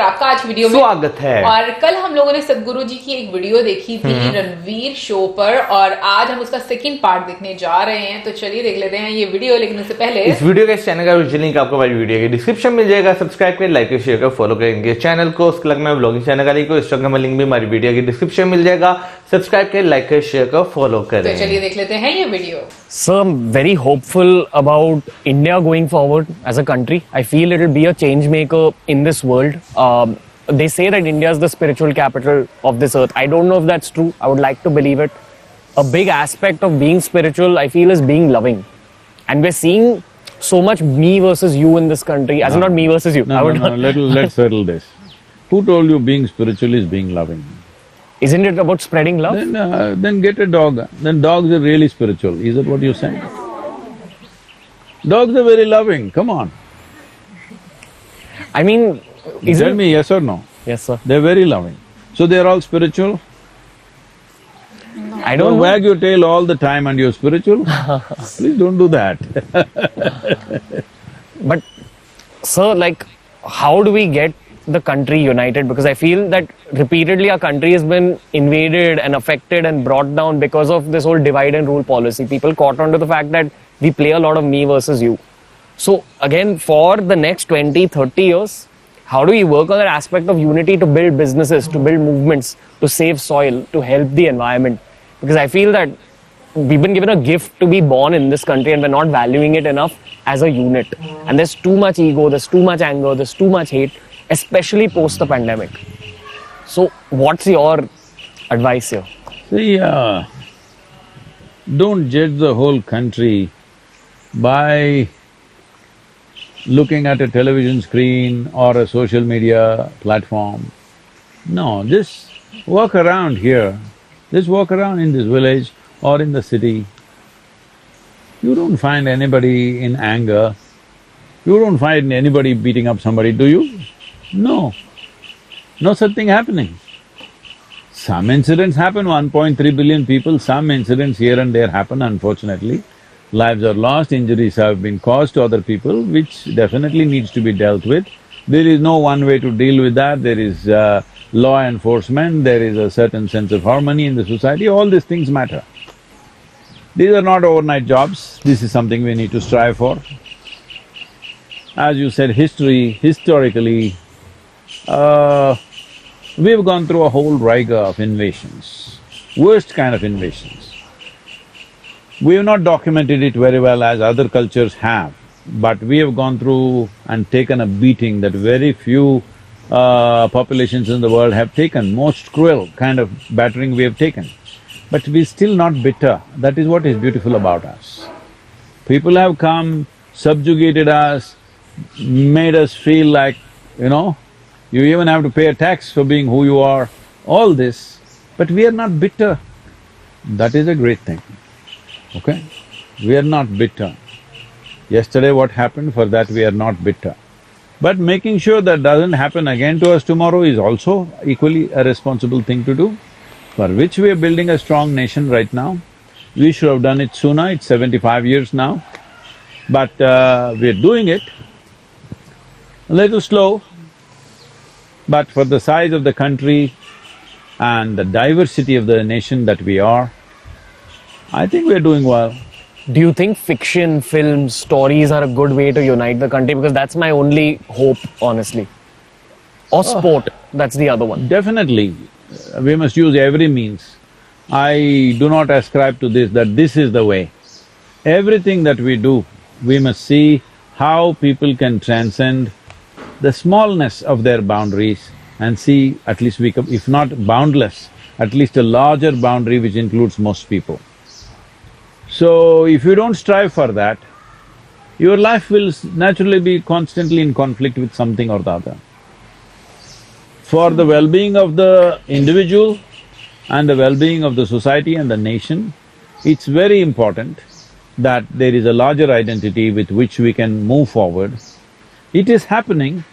आपका आज वीडियो में स्वागत है। और कल हम लोगों ने सदगुरु जी की एक वीडियो देखी थी रणवीर शो पर, और आज हम उसका सेकंड पार्ट देखने जा रहे हैं। तो चलिए देख लेते हैं ये वीडियो। लेकिन उससे पहले इस वीडियो के चैनल का लिंक आपको हमारी वीडियो के डिस्क्रिप्शन मिल जाएगा। सब्सक्राइब करें, लाइक शेयर कर, फॉलो करेंगे चैनल को। उसके अलग में ब्लॉगिंग चैनल का लिंक को, इंस्टाग्राम लिंक भी हमारी वीडियो के डिस्क्रिप्शन मिल जाएगा। सब्सक्राइब करें, लाइक करें, शेयर कर, फॉलो करें। तो चलिए देख लेते हैं ये video. So I'm very hopeful about India going forward as a country. I feel it will be a change maker in this world. They say that India is the spiritual capital of this earth. I don't know if that's true. I would like to believe it. A big aspect of being spiritual, I feel, is being loving. And we're seeing so much me versus you in this country. As in not me versus you. Let's settle this. Who told you being spiritual is being loving? Isn't it about spreading love? Then get a dog. Then dogs are really spiritual. Is that what you're saying? Dogs are very loving, come on. I mean, Tell me yes or no. Yes, sir. They're very loving. So they're all spiritual? I don't know. Wag your tail all the time and you're spiritual? Please don't do that. But, sir, like, how do we get the country united? Because I feel that repeatedly our country has been invaded and affected and brought down because of this whole divide and rule policy. People caught on to the fact that we play a lot of me versus you. So again, for the next 20, 30 years, how do we work on that aspect of unity to build businesses, to build movements, to save soil, to help the environment? Because I feel that we've been given a gift to be born in this country and we're not valuing it enough as a unit. And there's too much ego, there's too much anger, there's too much hate, especially post the pandemic. So what's your advice here? See, don't judge the whole country by looking at a television screen or a social media platform. No, just walk around here, just walk around in this village or in the city. You don't find anybody in anger, you don't find anybody beating up somebody, do you? No, no such thing happening. Some incidents happen, 1.3 billion people, some incidents here and there happen, unfortunately. Lives are lost, injuries have been caused to other people, which definitely needs to be dealt with. There is no one way to deal with that, there is law enforcement, there is a certain sense of harmony in the society, all these things matter. These are not overnight jobs, this is something we need to strive for. As you said, historically, we've gone through a whole rigor of invasions, worst kind of invasions. We have not documented it very well as other cultures have, but we have gone through and taken a beating that very few populations in the world have taken, most cruel kind of battering we have taken. But we're still not bitter, that is what is beautiful about us. People have come, subjugated us, made us feel like, you even have to pay a tax for being who you are, all this, but we are not bitter. That is a great thing, okay? We are not bitter. Yesterday what happened, for that we are not bitter. But making sure that doesn't happen again to us tomorrow is also equally a responsible thing to do, for which we are building a strong nation right now. We should have done it sooner, it's 75 years now, but we're doing it. A little slow, but for the size of the country and the diversity of the nation that we are, I think we're doing well. Do you think fiction, films, stories are a good way to unite the country? Because that's my only hope, honestly. Or sport, that's the other one. Definitely, we must use every means. I do not ascribe to this, that this is the way. Everything that we do, we must see how people can transcend the smallness of their boundaries and see at least we can, if not boundless, at least a larger boundary which includes most people. So, if you don't strive for that, your life will naturally be constantly in conflict with something or the other. For the well-being of the individual and the well-being of the society and the nation, it's very important that there is a larger identity with which we can move forward. It is happening,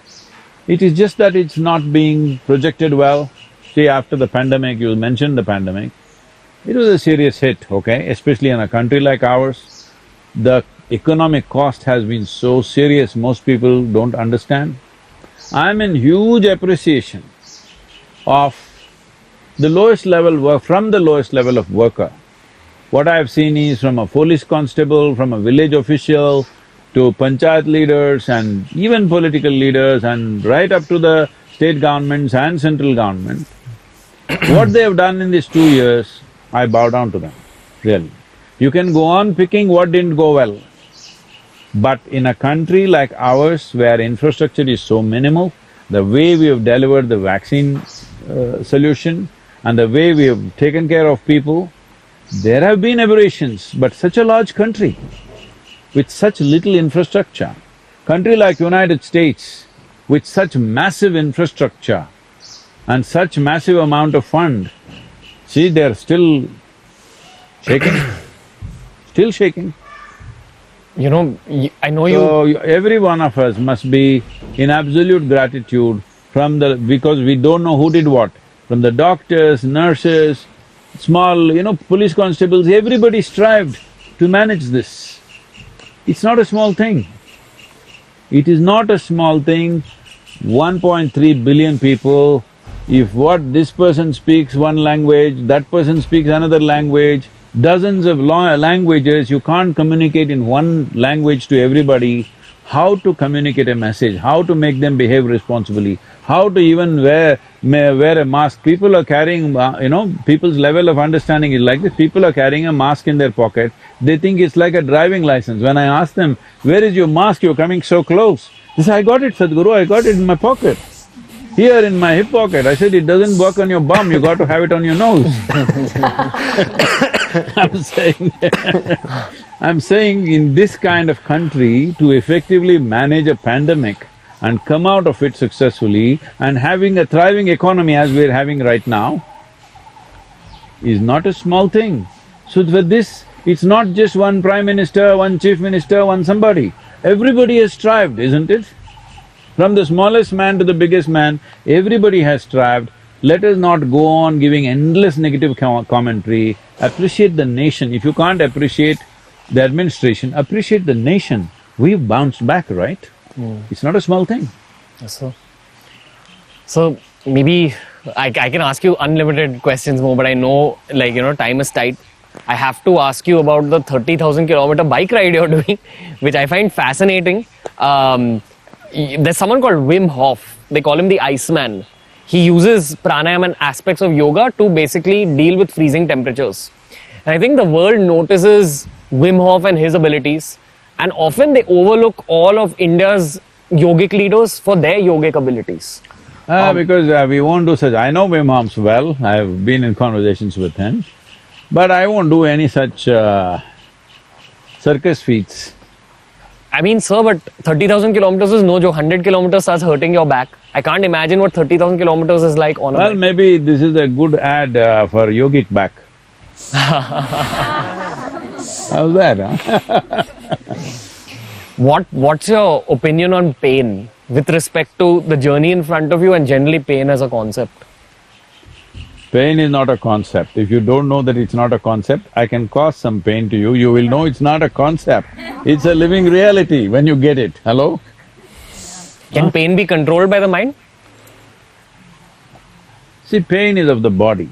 it is just that it's not being projected well. See, after the pandemic, you mentioned the pandemic, it was a serious hit, okay, especially in a country like ours. The economic cost has been so serious, most people don't understand. I'm in huge appreciation of the lowest level work, from the lowest level of worker. What I have seen is from a police constable, from a village official, to panchayat leaders and even political leaders and right up to the state governments and central government, what they have done in these 2 years, I bow down to them, really. You can go on picking what didn't go well, but in a country like ours where infrastructure is so minimal, the way we have delivered the vaccine solution and the way we have taken care of people, there have been aberrations, but such a large country with such little infrastructure, country like United States with such massive infrastructure and such massive amount of fund, see, they're still shaking, still shaking. You know, I know So, every one of us must be in absolute gratitude from the… because we don't know who did what, from the doctors, nurses, small, police constables, everybody strived to manage this. It's not a small thing. It is not a small thing. 1.3 billion people, if what this person speaks one language, that person speaks another language, dozens of languages, you can't communicate in one language to everybody. How to communicate a message, how to make them behave responsibly, how to even wear a mask. People are carrying, people's level of understanding is like this. People are carrying a mask in their pocket, they think it's like a driving license. When I ask them, where is your mask, you're coming so close? They say, I got it, Sadhguru, I got it in my pocket. Here in my hip pocket. I said, it doesn't work on your bum, you got to have it on your nose. I'm saying in this kind of country, to effectively manage a pandemic and come out of it successfully and having a thriving economy as we're having right now is not a small thing. So for this, it's not just one prime minister, one chief minister, one somebody. Everybody has strived, isn't it? From the smallest man to the biggest man, everybody has strived. Let us not go on giving endless negative commentary. Appreciate the nation. If you can't appreciate the administration, appreciate the nation. We've bounced back, right? It's not a small thing. Yes, sir. So, maybe I can ask you unlimited questions more, but I know, time is tight. I have to ask you about the 30,000 kilometer bike ride you're doing, which I find fascinating. There's someone called Wim Hof. They call him the Iceman. He uses pranayama and aspects of yoga to basically deal with freezing temperatures. And I think the world notices Wim Hof and his abilities, and often they overlook all of India's yogic leaders for their yogic abilities. Because we won't do such… I know Wim Hof well, I've been in conversations with him, but I won't do any such circus feats. I mean, sir, but 30,000 kilometers is no joke. 100 kilometers starts hurting your back. I can't imagine what 30,000 kilometers is like on a bike. Maybe this is a good ad for yogic back. How's that, huh? What's your opinion on pain with respect to the journey in front of you and generally pain as a concept? Pain is not a concept. If you don't know that it's not a concept, I can cause some pain to you, you will know it's not a concept. It's a living reality when you get it. Hello? Can pain be controlled by the mind? See, pain is of the body.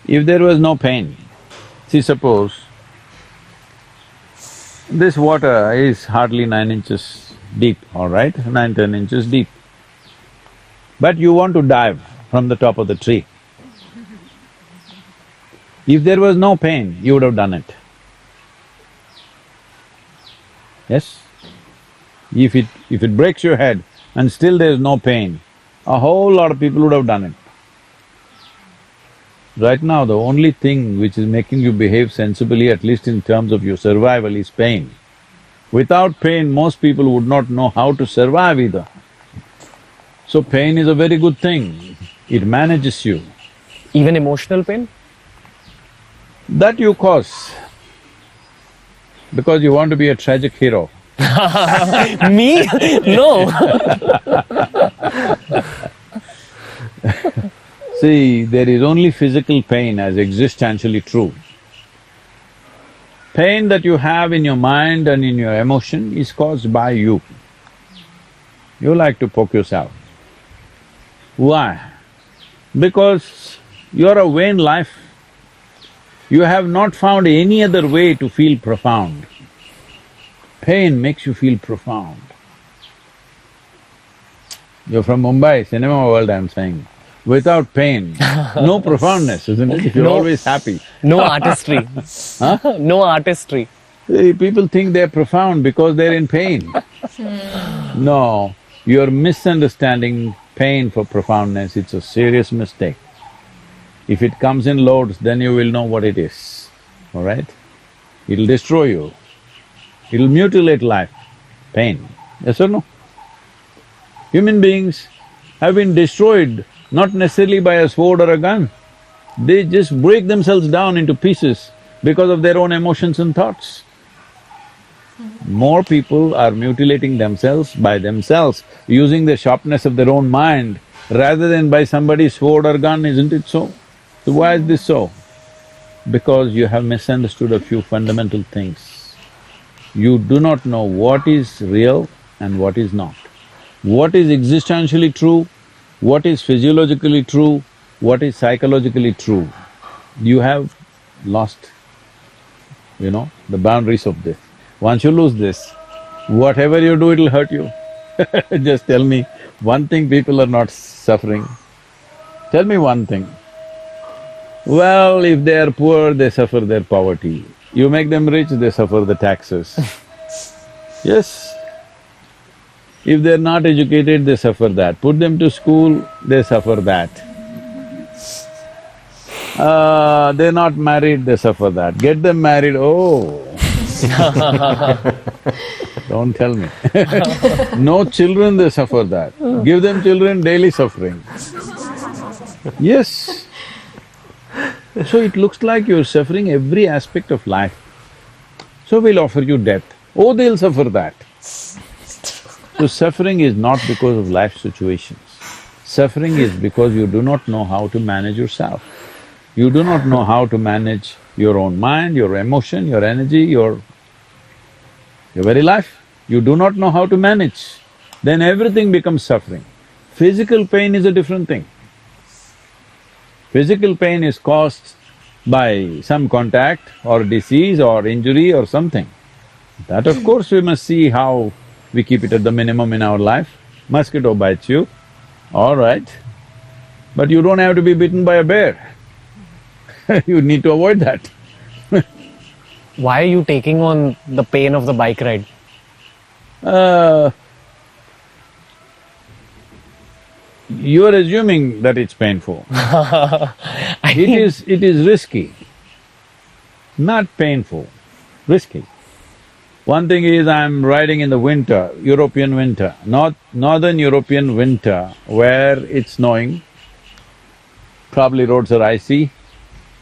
If there was no pain, see, suppose this water is hardly 9 inches deep, all right, 9–10 inches deep. But you want to dive from the top of the tree. If there was no pain, you would have done it. Yes? If it breaks your head and still there is no pain, a whole lot of people would have done it. Right now, the only thing which is making you behave sensibly, at least in terms of your survival, is pain. Without pain, most people would not know how to survive either. So pain is a very good thing, it manages you. Even emotional pain? That you cause, because you want to be a tragic hero. Me? No. See, there is only physical pain as existentially true. Pain that you have in your mind and in your emotion is caused by you. You like to poke yourself. Why? Because you're a vain life. You have not found any other way to feel profound. Pain makes you feel profound. You're from Mumbai, cinema world, I'm saying. Without pain, no profoundness, isn't it? If you're always happy. No artistry. No artistry. People think they're profound because they're in pain. No, you're misunderstanding pain for profoundness. It's a serious mistake. If it comes in loads, then you will know what it is, all right? It'll destroy you. It'll mutilate life. Pain, yes or no? Human beings have been destroyed not necessarily by a sword or a gun. They just break themselves down into pieces because of their own emotions and thoughts. More people are mutilating themselves by themselves, using the sharpness of their own mind rather than by somebody's sword or gun, isn't it so? So why is this so? Because you have misunderstood a few fundamental things. You do not know what is real and what is not. What is existentially true, what is physiologically true, what is psychologically true. You have lost, the boundaries of this. Once you lose this, whatever you do, it'll hurt you. Just tell me one thing people are not suffering. Tell me one thing. Well, if they are poor, they suffer their poverty. You make them rich, they suffer the taxes. Yes. If they're not educated, they suffer that. Put them to school, they suffer that. They're not married, they suffer that. Get them married, oh. Don't tell me. No children, they suffer that. Give them children, daily suffering. Yes. So it looks like you're suffering every aspect of life. So we'll offer you death. Oh, they'll suffer that. So suffering is not because of life situations. Suffering is because you do not know how to manage yourself. You do not know how to manage your own mind, your emotion, your energy, your very life. You do not know how to manage. Then everything becomes suffering. Physical pain is a different thing. Physical pain is caused by some contact or disease or injury or something. That of course we must see how we keep it at the minimum in our life. Mosquito bites you, all right. But you don't have to be bitten by a bear. You need to avoid that. Why are you taking on the pain of the bike ride? You are assuming that it's painful. It is risky, not painful, risky. One thing is I'm riding in the winter, European winter, northern European winter, where it's snowing, probably roads are icy.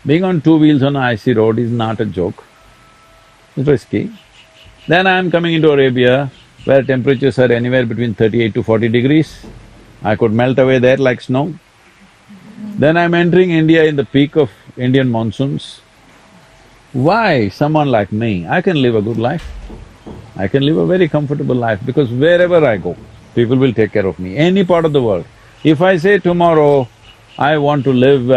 Being on two wheels on an icy road is not a joke, it's risky. Then I'm coming into Arabia, where temperatures are anywhere between 38 to 40 degrees. I could melt away there like snow. Then I'm entering India in the peak of Indian monsoons. Why someone like me? I can live a good life. I can live a very comfortable life because wherever I go, people will take care of me, any part of the world. If I say tomorrow, I want to live…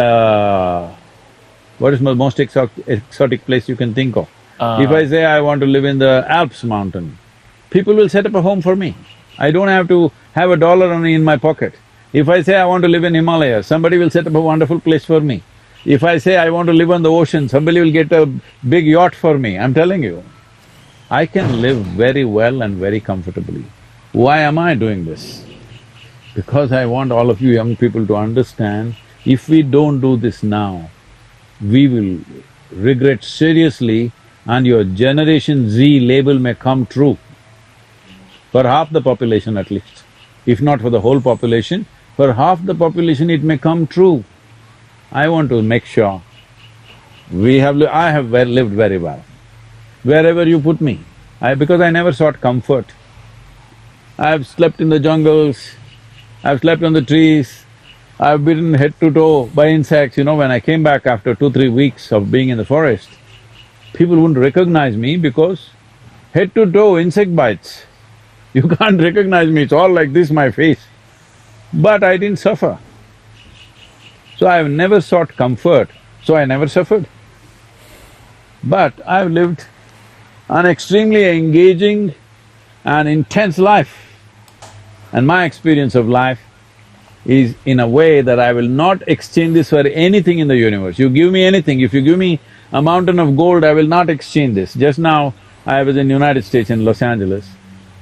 what is the most exotic place you can think of? If I say I want to live in the Alps mountain, people will set up a home for me. I don't have to have $1 only in my pocket. If I say I want to live in Himalayas, somebody will set up a wonderful place for me. If I say I want to live on the ocean, somebody will get a big yacht for me, I'm telling you. I can live very well and very comfortably. Why am I doing this? Because I want all of you young people to understand, if we don't do this now, we will regret seriously and your Generation Z label may come true. For half the population at least. If not for the whole population, for half the population it may come true. I want to make sure I have lived very well. Wherever you put me, because I never sought comfort. I've slept in the jungles, I've slept on the trees, I've been head to toe by insects. When I came back after 2-3 weeks of being in the forest, people wouldn't recognize me because head to toe insect bites. You can't recognize me, it's all like this, my face. But I didn't suffer. So I've never sought comfort, so I never suffered. But I've lived an extremely engaging and intense life. And my experience of life is in a way that I will not exchange this for anything in the universe. You give me anything, if you give me a mountain of gold, I will not exchange this. Just now, I was in United States in Los Angeles.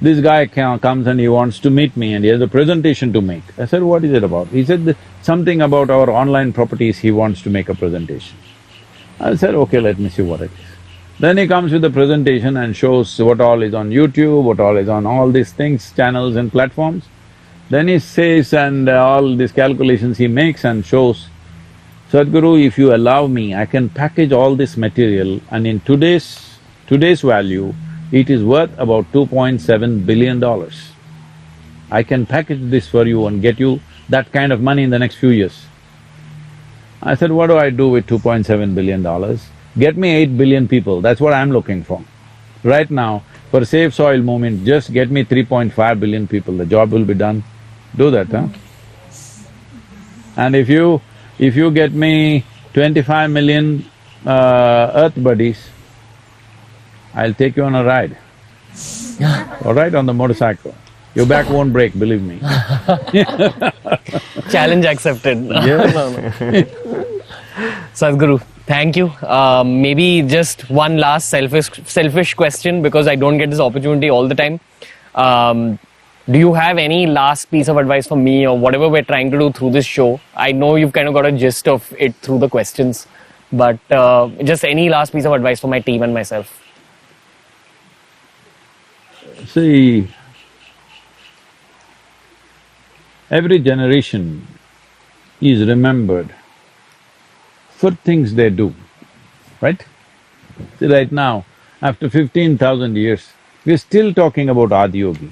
This guy comes and he wants to meet me and he has a presentation to make. I said, what is it about? He said something about our online properties, he wants to make a presentation. I said, okay, let me see what it is. Then he comes with a presentation and shows what all is on YouTube, what all is on all these things, channels and platforms. Then he says and all these calculations he makes and shows, Sadhguru, if you allow me, I can package all this material and in today's value, it is worth about $2.7 billion. I can package this for you and get you that kind of money in the next few years. I said, what do I do with $2.7 billion? Get me 8 billion people, that's what I'm looking for. Right now, for Save Soil movement, just get me 3.5 billion people, the job will be done. Do that, huh? And if you get me 25 million earth buddies, I'll take you on a ride. All right, on the motorcycle. Your back won't break, believe me. Challenge accepted. Yes. Sadhguru, thank you. Maybe just one last selfish question, because I don't get this opportunity all the time. Do you have any last piece of advice for me or whatever we're trying to do through this show? I know you've kind of got a gist of it through the questions, but just any last piece of advice for my team and myself. See, every generation is remembered for things they do, right? See, right now, after 15,000 years, we're still talking about Adiyogi.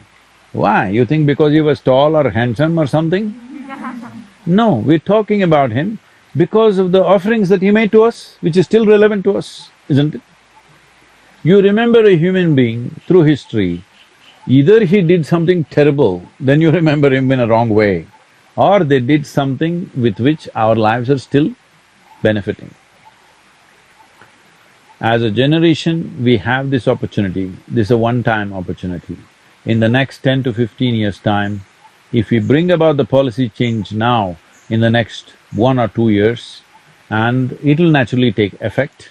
Why? You think because he was tall or handsome or something? No, we're talking about him because of the offerings that he made to us, which is still relevant to us, isn't it? You remember a human being through history, either he did something terrible, then you remember him in a wrong way, or they did something with which our lives are still benefiting. As a generation, we have this opportunity, this is a one-time opportunity. In the next 10 to 15 years' time, if we bring about the policy change now in the next 1 or 2 years, and it'll naturally take effect,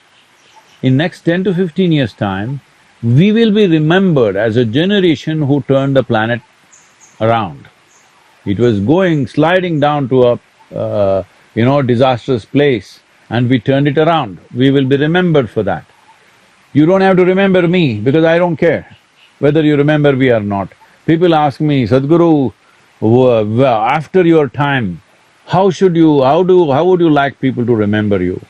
in next 10 to 15 years' time, we will be remembered as a generation who turned the planet around. It was sliding down to a disastrous place, and we turned it around. We will be remembered for that. You don't have to remember me, because I don't care whether you remember me or not. People ask me, Sadhguru, after your time, how would you like people to remember you?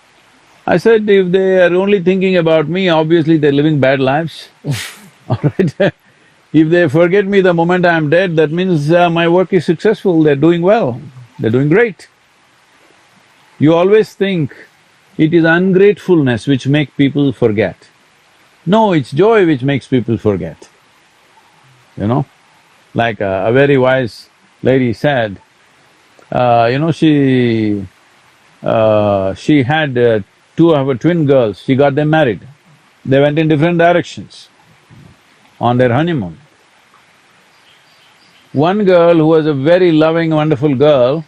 I said, if they are only thinking about me, obviously they're living bad lives. All right? If they forget me the moment I'm dead, that means my work is successful, they're doing well, they're doing great. You always think it is ungratefulness which makes people forget. No, it's joy which makes people forget. You know, like a very wise lady said, she had two of her twin girls, she got them married. They went in different directions on their honeymoon. One girl who was a very loving, wonderful girl,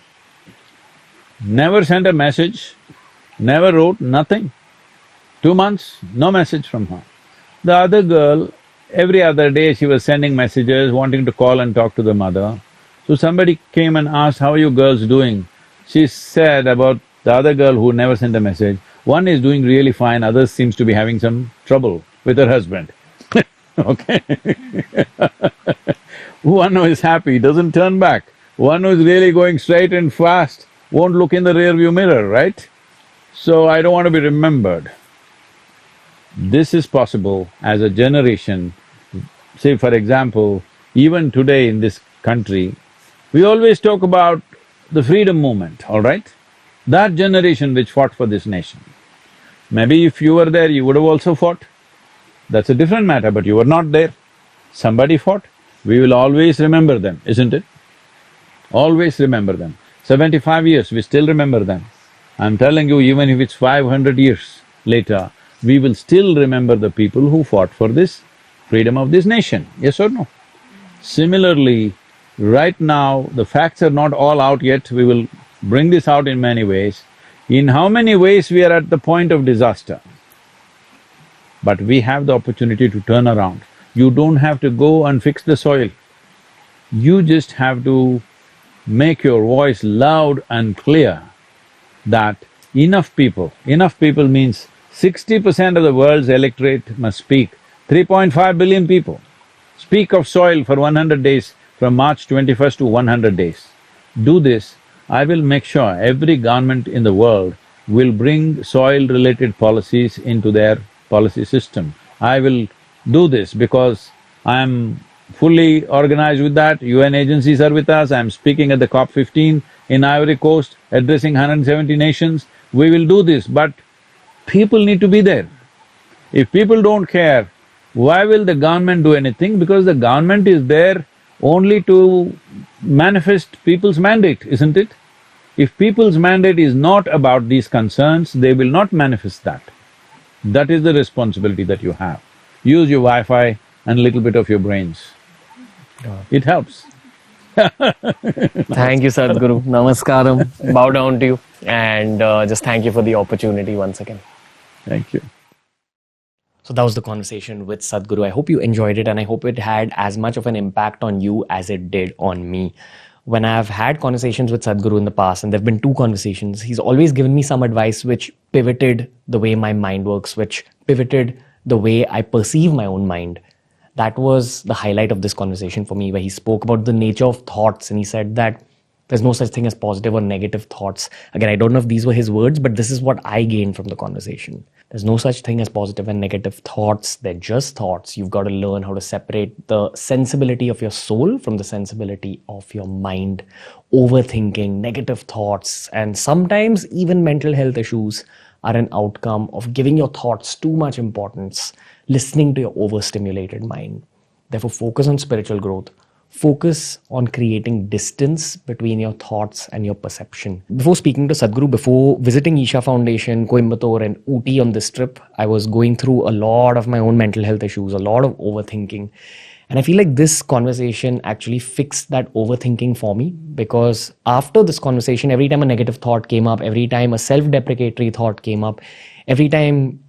never sent a message, never wrote, nothing. 2 months, no message from her. The other girl, every other day she was sending messages, wanting to call and talk to the mother. So somebody came and asked, how are you girls doing? She said about the other girl who never sent a message, one is doing really fine, others seems to be having some trouble with her husband. Okay. One who is happy doesn't turn back. One who is really going straight and fast won't look in the rear view mirror, right? So I don't want to be remembered. This is possible as a generation. Say for example, even today in this country, we always talk about the freedom movement, all right? That generation which fought for this nation. Maybe if you were there, you would have also fought. That's a different matter, but you were not there. Somebody fought. we will always remember them, isn't it? Always remember them. 75 years, we still remember them. I'm telling you, even if it's 500 years later, we will still remember the people who fought for this freedom of this nation, yes or no? Similarly, right now, the facts are not all out yet, we will bring this out in many ways. In how many ways we are at the point of disaster? But we have the opportunity to turn around. You don't have to go and fix the soil. You just have to make your voice loud and clear that enough people means 60% of the world's electorate must speak. 3.5 billion people speak of soil for 100 days, from March 21st to 100 days. Do this, I will make sure every government in the world will bring soil-related policies into their policy system. I will do this because I am fully organized with that, UN agencies are with us, I am speaking at the COP15 in Ivory Coast, addressing 170 nations. We will do this, but people need to be there. If people don't care, why will the government do anything? Because the government is there only to manifest people's mandate, isn't it? If people's mandate is not about these concerns, they will not manifest that. That is the responsibility that you have. Use your Wi-Fi and a little bit of your brains. It helps. Thank you, Sadhguru. Namaskaram. Bow down to you. And just thank you for the opportunity once again. Thank you. So that was the conversation with Sadhguru. I hope you enjoyed it, and I hope it had as much of an impact on you as it did on me. When I've had conversations with Sadhguru in the past, and there have been 2 conversations, he's always given me some advice which pivoted the way my mind works, which pivoted the way I perceive my own mind. That was the highlight of this conversation for me, where he spoke about the nature of thoughts, and he said that there's no such thing as positive or negative thoughts. Again, I don't know if these were his words, but this is what I gained from the conversation. There's no such thing as positive and negative thoughts. They're just thoughts. You've got to learn how to separate the sensibility of your soul from the sensibility of your mind. Overthinking, negative thoughts, and sometimes even mental health issues are an outcome of giving your thoughts too much importance, listening to your overstimulated mind. Therefore, focus on spiritual growth. Focus on creating distance between your thoughts and your perception. Before speaking to Sadhguru, before visiting Isha Foundation, Coimbatore and Ooty on this trip, I was going through a lot of my own mental health issues, a lot of overthinking. And I feel like this conversation actually fixed that overthinking for me, because after this conversation, every time a negative thought came up, every time a self-deprecatory thought came up, every time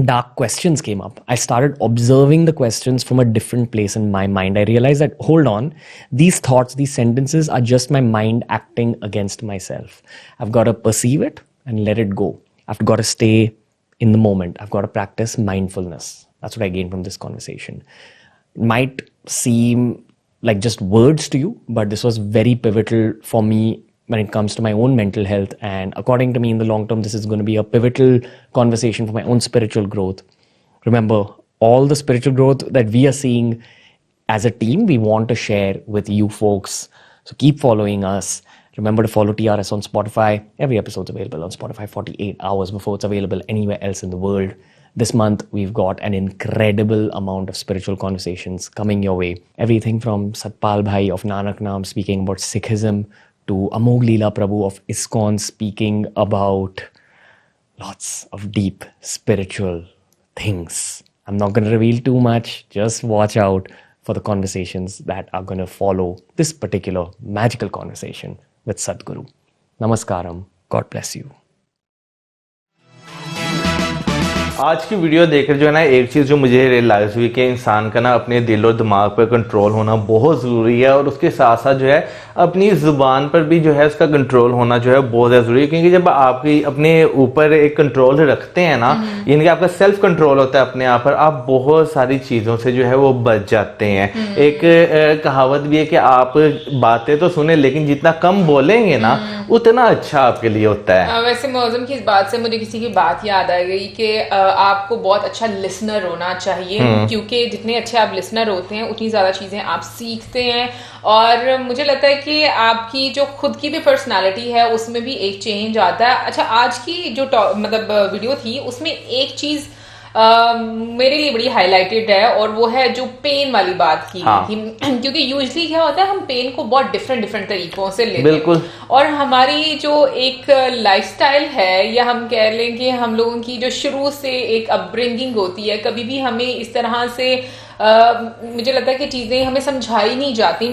dark questions came up, I started observing the questions from a different place in my mind. I realized that, hold on, these thoughts, these sentences are just my mind acting against myself. I've got to perceive it and let it go. I've got to stay in the moment. I've got to practice mindfulness. That's what I gained from this conversation. It might seem like just words to you, but this was very pivotal for me when it comes to my own mental health. And according to me, in the long term, this is going to be a pivotal conversation for my own spiritual growth. Remember, all the spiritual growth that we are seeing as a team, we want to share with you folks. So keep following us. Remember to follow TRS on Spotify. Every episode's available on Spotify 48 hours before it's available anywhere else in the world. This month, we've got an incredible amount of spiritual conversations coming your way. Everything from Satpal Bhai of Nanak Naam speaking about Sikhism, to Amog Leela Prabhu of ISKCON speaking about lots of deep spiritual things. I'm not going to reveal too much. Just watch out for the conversations that are going to follow this particular magical conversation with Sadhguru. Namaskaram. God bless you. आज की video देखकर जो है ना, एक चीज़ जो मुझे realise हुई कि इंसान का ना अपने दिल और दिमाग पर कंट्रोल होना बहुत ज़रूरी है, और उसके साथ साथ जो है अपनी ज़ुबान पर भी जो है उसका कंट्रोल होना जो है बहुत ज़्यादा ज़रूरी है। क्योंकि जब आप अपने ऊपर एक कंट्रोल रखते हैं ना, यानी कि आपका सेल्फ कंट्रोल होता है अपने आप पर, आप बहुत सारी चीज़ों से जो है वो बच जाते हैं। एक कहावत भी है कि आप बातें तो सुने लेकिन जितना कम बोलेंगे ना उतना अच्छा आपके लिए होता है। वैसे मौजूम की इस बात से मुझे किसी की बात याद आ गई कि आपको बहुत अच्छा लिसनर होना चाहिए, क्योंकि जितने अच्छे आप लिसनर होते हैं उतनी ज्यादा चीजें आप सीखते हैं। और मुझे लगता है कि आपकी जो खुद की भी पर्सनालिटी है उसमें भी एक चेंज आता है। अच्छा, आज की जो मतलब वीडियो थी उसमें एक चीज मेरे लिए बड़ी हाईलाइटेड है, और वो है जो पेन वाली बात की हाँ। थी। क्योंकि यूजली क्या होता है, हम पेन को बहुत डिफरेंट तरीकों से लेते हैं। बिल्कुल। और हमारी जो एक लाइफस्टाइल है, या हम कह लें कि हम लोगों की जो शुरू से एक अपब्रिंगिंग होती है, कभी भी हमें इस तरह से मुझे लगता है कि चीजें हमें समझाई नहीं जाती।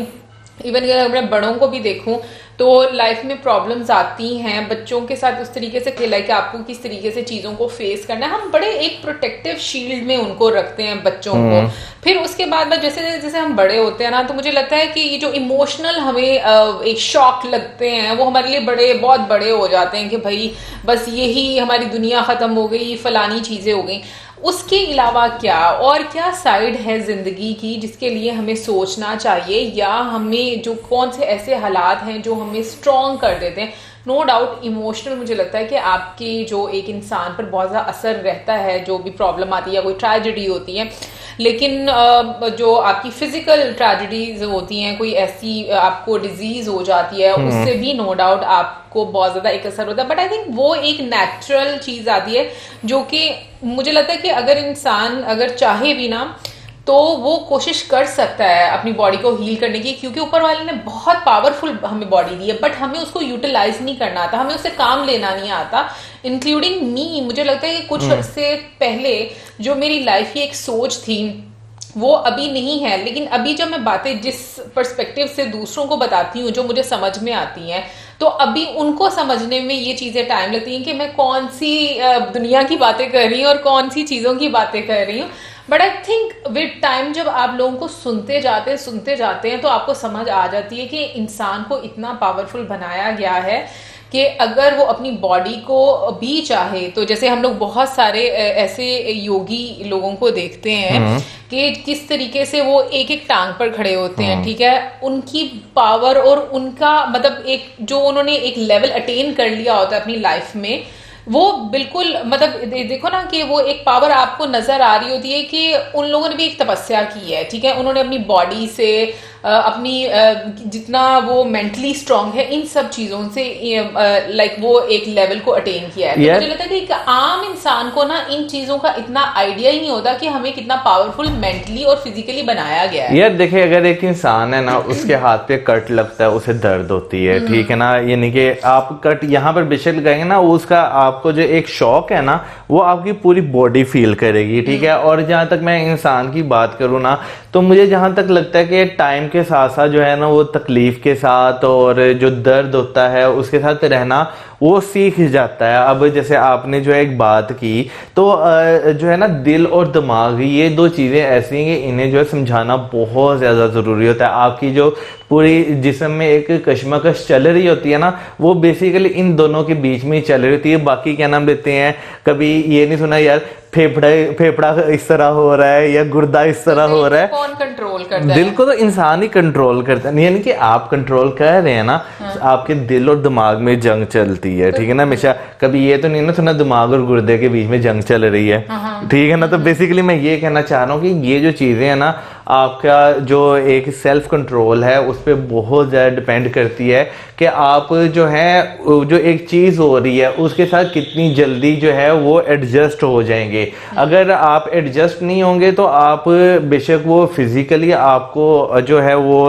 इवन अगर मैं बड़ों को भी देखूं तो लाइफ में प्रॉब्लम्स आती हैं, बच्चों के साथ उस तरीके से खेला है कि आपको किस तरीके से चीजों को फेस करना है। हम बड़े एक प्रोटेक्टिव शील्ड में उनको रखते हैं बच्चों को। फिर उसके बाद जैसे जैसे हम बड़े होते हैं ना, तो मुझे लगता है कि ये जो इमोशनल हमें एक शॉक लगते हैं, वो हमारे लिए बहुत बड़े हो जाते हैं कि भाई बस यही हमारी दुनिया खत्म हो गई, फलानी चीजें हो गई। उसके अलावा क्या साइड है जिंदगी की जिसके लिए हमें सोचना चाहिए, या हमें जो कौन से ऐसे हालात हैं जो हमें स्ट्रॉन्ग कर देते हैं। नो डाउट इमोशनल मुझे लगता है कि आपके जो एक इंसान पर बहुत ज़्यादा असर रहता है, जो भी प्रॉब्लम आती है या कोई ट्रेजेडी होती है। लेकिन जो आपकी फिजिकल ट्रेजेडीज होती हैं, कोई ऐसी आपको डिजीज हो जाती है, उससे भी नो डाउट आपको बहुत ज्यादा एक असर होता है। बट आई थिंक वो एक नेचुरल चीज आती है जो कि मुझे लगता है कि अगर इंसान अगर चाहे भी ना, तो वो कोशिश कर सकता है अपनी बॉडी को हील करने की, क्योंकि ऊपर वाले ने बहुत पावरफुल हमें बॉडी दी है, बट हमें उसको यूटिलाइज नहीं करना आता, हमें उससे काम लेना नहीं आता। इंक्लूडिंग मी, मुझे लगता है कि कुछ से पहले जो मेरी लाइफ की एक सोच थी वो अभी नहीं है, लेकिन अभी जब मैं बातें जिस पर्सपेक्टिव से दूसरों को बताती हूँ, जो मुझे समझ में आती हैं, तो अभी उनको समझने में ये चीजें टाइम लगती हैं कि मैं कौन सी दुनिया की बातें कर रही हूँ और कौन सी चीजों की बातें कर रही हूँ। But I think with time जब आप लोगों को सुनते जाते हैं तो आपको समझ आ जाती है कि इंसान को इतना पावरफुल बनाया गया है कि अगर वो अपनी बॉडी को भी चाहे, तो जैसे हम लोग बहुत सारे ऐसे योगी लोगों को देखते हैं कि किस तरीके से वो एक एक टांग पर खड़े होते हैं, ठीक है। उनकी पावर और उनका मतलब एक जो उन्होंने एक लेवल अटेन कर लिया होता है अपनी लाइफ में, वो बिल्कुल मतलब देखो ना कि वो एक पावर आपको नजर आ रही होती है कि उन लोगों ने भी एक तपस्या की है, ठीक है। उन्होंने अपनी बॉडी से अपनी जितना वो मेंटली स्ट्रांग है, इन सब चीजों से लाइक वो एक लेवल को अटेन किया है। तो मुझे लगता है कि एक आम इंसान को ना इन चीजों का इतना आइडिया ही नहीं होता कि हमें कितना पावरफुल मेंटली और फिजिकली बनाया गया है। यार देखिए, अगर एक इंसान है ना, उसके हाथ पे कट लगता है, उसे दर्द होती है, ठीक है ना, यानी कि आप कट यहाँ पर बेशक लगाएंगे ना, उसका आपको जो एक शॉक है ना, वो आपकी पूरी बॉडी फील करेगी, ठीक है। और जहां तक मैं इंसान की बात करूँ ना, तो मुझे जहां तक लगता है कि टाइम के साथ साथ जो है ना, वो तकलीफ के साथ और जो दर्द होता है उसके साथ रहना वो सीख जाता है। अब जैसे आपने जो एक बात की, तो जो है ना, दिल और दिमाग, ये दो चीजें ऐसी हैं कि इन्हें जो है समझाना बहुत ज्यादा जरूरी होता है। आपकी जो पूरी जिस्म में एक कशमकश चल रही होती है ना, वो बेसिकली इन दोनों के बीच में ही चल रही होती है। बाकी क्या नाम लेते हैं, कभी ये नहीं सुना यार फेफड़ा इस तरह हो रहा है या गुर्दा इस तरह हो रहा है, कौन कंट्रोल करता है? दिल को तो इंसान ही कंट्रोल करता है, यानी कि आप कंट्रोल कर रहे हैं ना। आपके दिल और दिमाग में जंग चलती है, ठीक है ना। हमेशा कभी ये तो नहीं ना सुना दिमाग और गुर्दे के बीच में जंग चल रही है, ठीक है ना। तो बेसिकली मैं ये कहना चाह रहा हूँ कि ये जो चीजें हैं ना, आपका जो एक सेल्फ कंट्रोल है उस पर बहुत ज्यादा डिपेंड करती है कि आप जो है, जो एक चीज हो रही है उसके साथ कितनी जल्दी जो है वो एडजस्ट हो जाएंगे। अगर आप एडजस्ट नहीं होंगे तो आप बेशक वो फिजिकली आपको जो है वो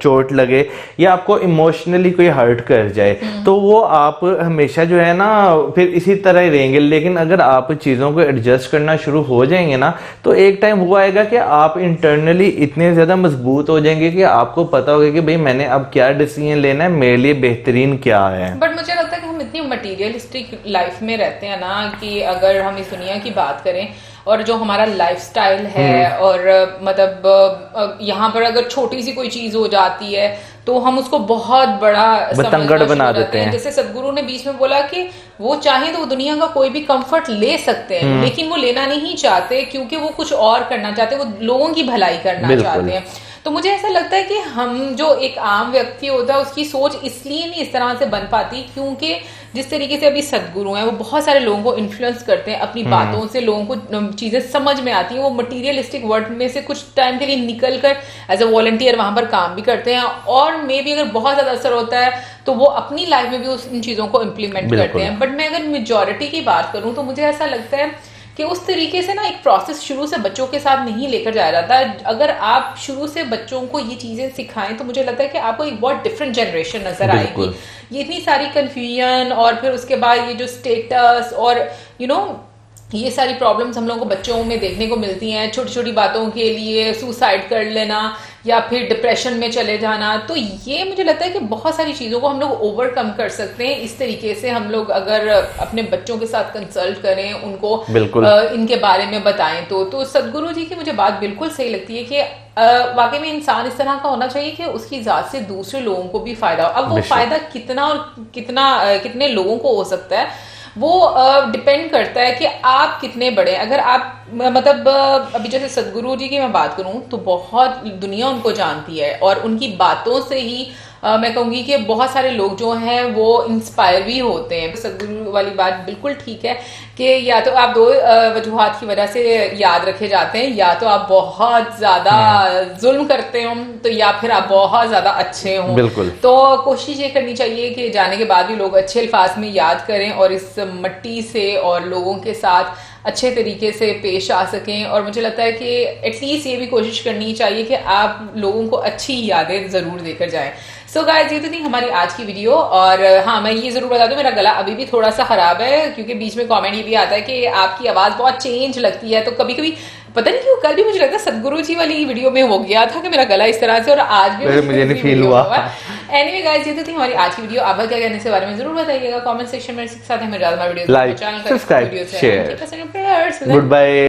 चोट लगे या आपको इमोशनली कोई हर्ट कर जाए, तो वो आप हमेशा जो है ना फिर इसी तरह ही रहेंगे। लेकिन अगर आप चीजों को एडजस्ट करना शुरू हो जाएंगे ना, तो एक टाइम वो आएगा कि आप इंटरनली इतने ज्यादा मजबूत हो जाएंगे कि आपको पता होगा कि भाई मैंने अब क्या डिसीजन लेना है, मेरे लिए बेहतरीन क्या है। बट मुझे लगता है कि हम इतनी मटीरियलिस्टिक लाइफ में रहते हैं ना, कि अगर हम इस दुनिया की बात करें और जो हमारा लाइफस्टाइल है, और मतलब यहाँ पर अगर छोटी सी कोई चीज हो जाती है तो हम उसको बहुत बड़ा बतंगड़ बना देते हैं। जैसे सदगुरु ने बीच में बोला कि वो चाहे तो वो दुनिया का कोई भी कंफर्ट ले सकते हैं, लेकिन वो लेना नहीं चाहते क्योंकि वो कुछ और करना चाहते हैं, वो लोगों की भलाई करना चाहते हैं। तो मुझे ऐसा लगता है कि हम जो एक आम व्यक्ति होता है उसकी सोच इसलिए नहीं इस तरह से बन पाती क्योंकि जिस तरीके से अभी सदगुरु हैं वो बहुत सारे लोगों को इन्फ्लुएंस करते हैं, अपनी बातों से लोगों को चीजें समझ में आती हैं, वो मटीरियलिस्टिक वर्ल्ड में से कुछ टाइम के लिए निकल कर एज अ वॉलंटियर वहां पर काम भी करते हैं, और मे बी अगर बहुत ज्यादा असर होता है तो वो अपनी लाइफ में भी उन चीजों को इम्प्लीमेंट करते हैं। बट मैं अगर मेजोरिटी की बात करूं तो मुझे ऐसा लगता है कि उस तरीके से ना एक प्रोसेस शुरू से बच्चों के साथ नहीं लेकर जाया जाता। अगर आप शुरू से बच्चों को ये चीजें सिखाएं तो मुझे लगता है कि आपको एक बहुत डिफरेंट जनरेशन नजर आएगी। ये इतनी सारी कंफ्यूजन और फिर उसके बाद ये जो स्टेटस और ये सारी प्रॉब्लम्स हम लोगों को बच्चों में देखने को मिलती हैं, छोटी छोटी बातों के लिए सुसाइड कर लेना या फिर डिप्रेशन में चले जाना। तो ये मुझे लगता है कि बहुत सारी चीज़ों को हम लोग ओवरकम कर सकते हैं इस तरीके से। हम लोग अगर अपने बच्चों के साथ कंसल्ट करें, उनको इनके बारे में बताएं तो सदगुरु जी की मुझे बात बिल्कुल सही लगती है कि वाकई में इंसान इस तरह का होना चाहिए कि उसकी जात से दूसरे लोगों को भी फायदा हो। अब वो फायदा कितना और कितने लोगों को हो सकता है वो डिपेंड करता है कि आप कितने बड़े। अगर आप मतलब अभी जैसे सदगुरु जी की मैं बात करूं तो बहुत दुनिया उनको जानती है और उनकी बातों से ही मैं कहूंगी कि बहुत सारे लोग जो हैं वो इंस्पायर भी होते हैं। सदगुरु वाली बात बिल्कुल ठीक है कि या तो आप दो वजूहात की वजह से याद रखे जाते हैं, या तो आप बहुत ज्यादा जुल्म करते हो तो या फिर आप बहुत ज्यादा अच्छे हो। बिल्कुल। तो कोशिश ये करनी चाहिए कि जाने के बाद भी लोग अच्छे अल्फाज में याद करें और इस मट्टी से और लोगों के साथ अच्छे तरीके से पेश आ सकें। और मुझे लगता है कि एटलीस्ट ये भी कोशिश करनी चाहिए कि आप लोगों को अच्छी यादें जरूर देकर जाएं। सो गाइस, ये तो थी हमारी आज की वीडियो। और हाँ, मैं ये जरूर बता दूं, मेरा गला अभी भी थोड़ा सा खराब है क्योंकि बीच में कमेंट ये भी आता है कि आपकी आवाज बहुत चेंज लगती है। तो कभी कभी पता नहीं क्यों कल भी मुझे लगता है सदगुरु जी वाली वीडियो में हो गया था कि मेरा गला इस तरह से, और आज भी मुझे नहीं फील हुआ। एनीवे गाइस, ये तो थी हमारी आज की वीडियो। आप क्या कहने से बारे में जरूर बताइएगा कमेंट सेक्शन में। साथ हमें ज्यादा video like, subscribe, share. Good bye.